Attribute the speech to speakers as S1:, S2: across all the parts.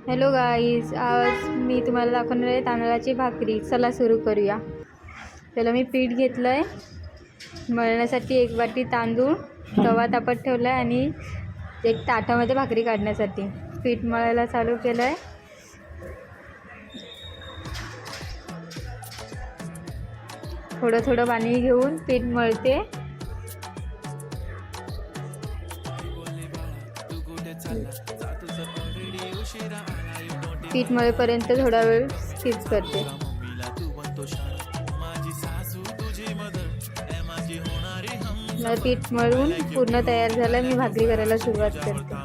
S1: Hello guys, आज मी तुम्हाला दाखवणार आहे तांदळाची भाकरी. चला सुरू करूया. त्याला मी पीठ घेतलं आहे मळण्यासाठी. 1 वाटी तांदूळ तवा तापत ठेवला आहे आणि एक ताटामध्ये भाकरी काढण्यासाठी पीठ मळायला चालू केलं आहे. थोडं थोडं पाणी घेऊन पीठ मळते. पीठ मळेपर्यंत थोडा वेळ स्किप करते. मला पीठ मळून पूर्ण तयार झालं. मी भाकरी करायला सुरुवात करते.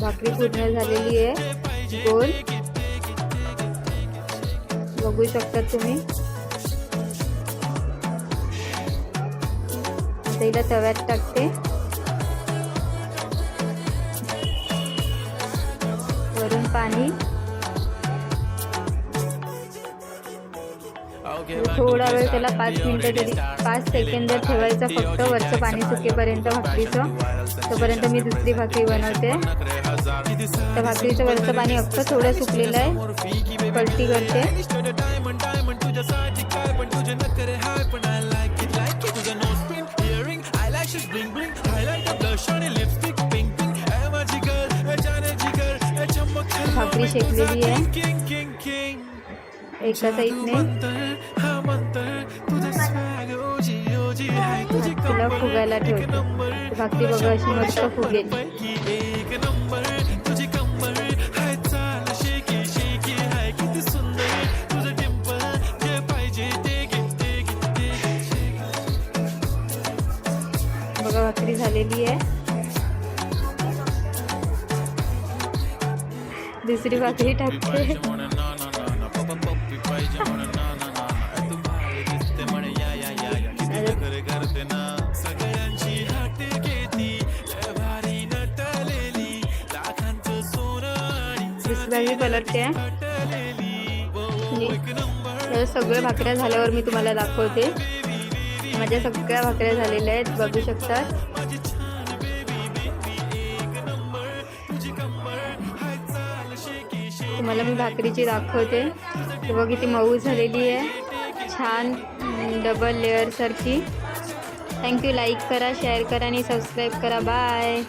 S1: भाकरी पूर्ण झालेली आहे. गोल बघू शकता तुम्ही. आता हिला तव्यात टाकते. वरून पाणी. थोडा वेळ त्याला 5 मिनिटं तरी 5 सेकंद ठेवायचं फक्त, वरचं पाणी सुकेपर्यंत भाकरीचं. तोपर्यंत मी दुसरी भाकरी बनवते. त्या भाकरीचं वरचं पाणी अख्खं थोडं सुकलेलं आहे. पलटी करते. भाकरी शेकलेली आहे एका साईडने. तिला फुगायला ठेवते. भाकरी बघा अशी मस्त फुगेल. बघा भाकरी झालेली आहे. दुसरी भाकरी टाकते. दुसरी पलटते. सगळ्या भाकऱ्या झाल्यावर मी तुम्हाला दाखवते. माझ्या सगळ्या भाकऱ्या झालेल्या आहेत, बघू शकता. तुम्हाला मी भाकरीची दाखवते. बघा किती मऊ झालेली आहे, छान डबल लेअर सारखी. थँक्यू. लाईक करा, शेअर करा आणि सबस्क्राईब करा. बाय.